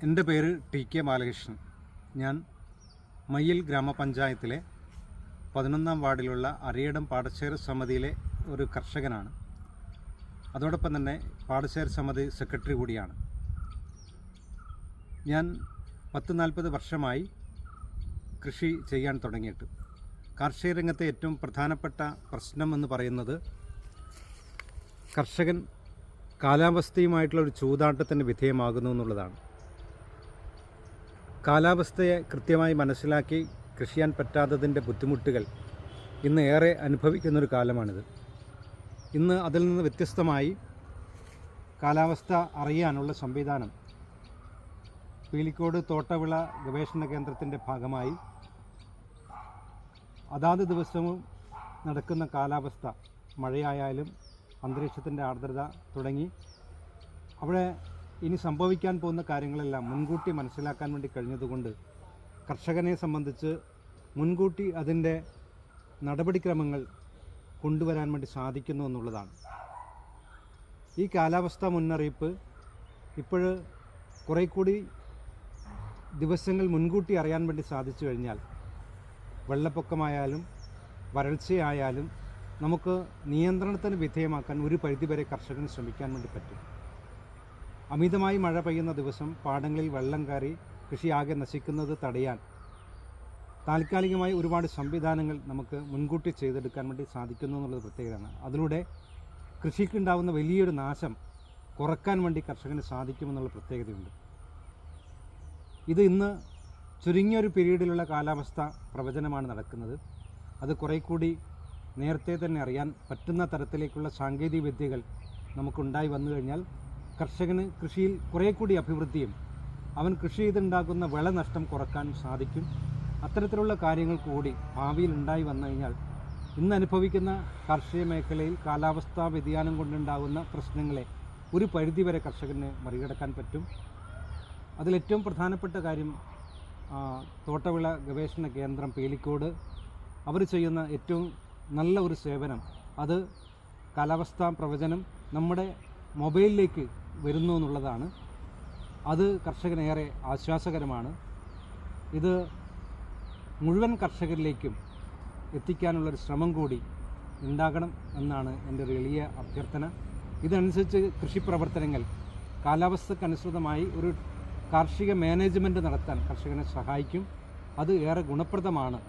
എൻ്റെ പേര് ടി.കെ. ബാലകൃഷ്ണൻ. ഞാൻ മയ്യിൽ ഗ്രാമപഞ്ചായത്തിലെ 11-ാം വാർഡിലുള്ള അരിയടം പാടശേഖര സമിതിയിലെ ഒരു കർഷകനാണ്. അതോടൊപ്പം തന്നെ പാടശേഖര സമിതി സെക്രട്ടറി കൂടിയാണ്. ഞാൻ 40-40 വർഷമായി കൃഷി ചെയ്യാൻ തുടങ്ങിയിട്ട്. കാർഷിക രംഗത്തെ ഏറ്റവും പ്രധാനപ്പെട്ട പ്രശ്നം എന്ന് പറയുന്നത് കർഷകൻ കാലാവസ്ഥയുമായിട്ടുള്ള ഒരു ചൂതാട്ടത്തിന് വിധേയമാകുന്നു എന്നുള്ളതാണ്. കാലാവസ്ഥയെ കൃത്യമായി മനസ്സിലാക്കി കൃഷി ചെയ്യാൻ പറ്റാത്തതിൻ്റെ ബുദ്ധിമുട്ടുകൾ ഇന്ന് ഏറെ അനുഭവിക്കുന്നൊരു കാലമാണിത്. ഇന്ന് അതിൽ നിന്ന് വ്യത്യസ്തമായി കാലാവസ്ഥ അറിയാനുള്ള സംവിധാനം പീലിക്കോട് തോട്ടവിള ഗവേഷണ കേന്ദ്രത്തിൻ്റെ ഭാഗമായി അതാത് ദിവസവും നടക്കുന്ന കാലാവസ്ഥ, മഴയായാലും അന്തരീക്ഷത്തിൻ്റെ ആർദ്രത തുടങ്ങി അവിടെ ഇനി സംഭവിക്കാൻ പോകുന്ന കാര്യങ്ങളെല്ലാം മുൻകൂട്ടി മനസ്സിലാക്കാൻ വേണ്ടി കഴിഞ്ഞതുകൊണ്ട് കർഷകനെ സംബന്ധിച്ച് മുൻകൂട്ടി അതിൻ്റെ നടപടിക്രമങ്ങൾ കൊണ്ടുവരാൻ വേണ്ടി സാധിക്കുന്നു എന്നുള്ളതാണ്. ഈ കാലാവസ്ഥ മുന്നറിയിപ്പ് ഇപ്പോൾ കുറേ കൂടി ദിവസങ്ങൾ മുൻകൂട്ടി അറിയാൻ വേണ്ടി സാധിച്ചു കഴിഞ്ഞാൽ വെള്ളപ്പൊക്കമായാലും വരൾച്ചയായാലും നമുക്ക് നിയന്ത്രണത്തിന് വിധേയമാക്കാൻ ഒരു പരിധിവരെ കർഷകന് ശ്രമിക്കാൻ വേണ്ടി പറ്റും. അമിതമായി മഴ പെയ്യുന്ന ദിവസം പാടങ്ങളിൽ വെള്ളം കയറി കൃഷിയാകെ നശിക്കുന്നത് തടയാൻ താൽക്കാലികമായി ഒരുപാട് സംവിധാനങ്ങൾ നമുക്ക് മുൻകൂട്ടി ചെയ്തെടുക്കാൻ വേണ്ടി സാധിക്കുന്നു എന്നുള്ളത് പ്രത്യേകതയാണ്. അതിലൂടെ കൃഷിക്കുണ്ടാകുന്ന വലിയൊരു നാശം കുറക്കാൻ വേണ്ടി കർഷകന് സാധിക്കുമെന്നുള്ള പ്രത്യേകതയുണ്ട്. ഇത് ഇന്ന് ചുരുങ്ങിയൊരു പീരീഡിലുള്ള കാലാവസ്ഥ പ്രവചനമാണ് നടക്കുന്നത്. അത് കുറേ കൂടി നേരത്തെ തന്നെ അറിയാൻ പറ്റുന്ന തരത്തിലേക്കുള്ള സാങ്കേതിക വിദ്യകൾ നമുക്കുണ്ടായി വന്നു കഴിഞ്ഞാൽ കർഷകന് കൃഷിയിൽ കുറേ കൂടി അഭിവൃദ്ധിയും അവൻ കൃഷി ചെയ്തുണ്ടാക്കുന്ന വിളനഷ്ടം കുറക്കാനും സാധിക്കും. അത്തരത്തിലുള്ള കാര്യങ്ങൾ കൂടി ഭാവിയിൽ ഉണ്ടായി വന്നു കഴിഞ്ഞാൽ ഇന്ന് അനുഭവിക്കുന്ന കാർഷിക മേഖലയിൽ കാലാവസ്ഥാ വ്യതിയാനം കൊണ്ടുണ്ടാകുന്ന പ്രശ്നങ്ങളെ ഒരു പരിധിവരെ കർഷകന് മറികടക്കാൻ പറ്റും. അതിലേറ്റവും പ്രധാനപ്പെട്ട കാര്യം തോട്ടവിള ഗവേഷണ കേന്ദ്രം പീലിക്കോട് അവർ ചെയ്യുന്ന ഏറ്റവും നല്ല ഒരു സേവനം, അത് കാലാവസ്ഥാ പ്രവചനം നമ്മുടെ മൊബൈലിലേക്ക് വരുന്നു എന്നുള്ളതാണ്. അത് കർഷകനേറെ ആശ്വാസകരമാണ്. ഇത് മുഴുവൻ കർഷകരിലേക്കും എത്തിക്കാനുള്ളൊരു ശ്രമം കൂടി ഉണ്ടാകണം എന്നാണ് എൻ്റെ ഒരു എളിയ അഭ്യർത്ഥന. ഇതനുസരിച്ച് കൃഷി പ്രവർത്തനങ്ങൾ കാലാവസ്ഥക്കനുസൃതമായി ഒരു കാർഷിക മാനേജ്മെൻറ്റ് നടത്താൻ കർഷകനെ സഹായിക്കും. അത് ഏറെ ഗുണപ്രദമാണ്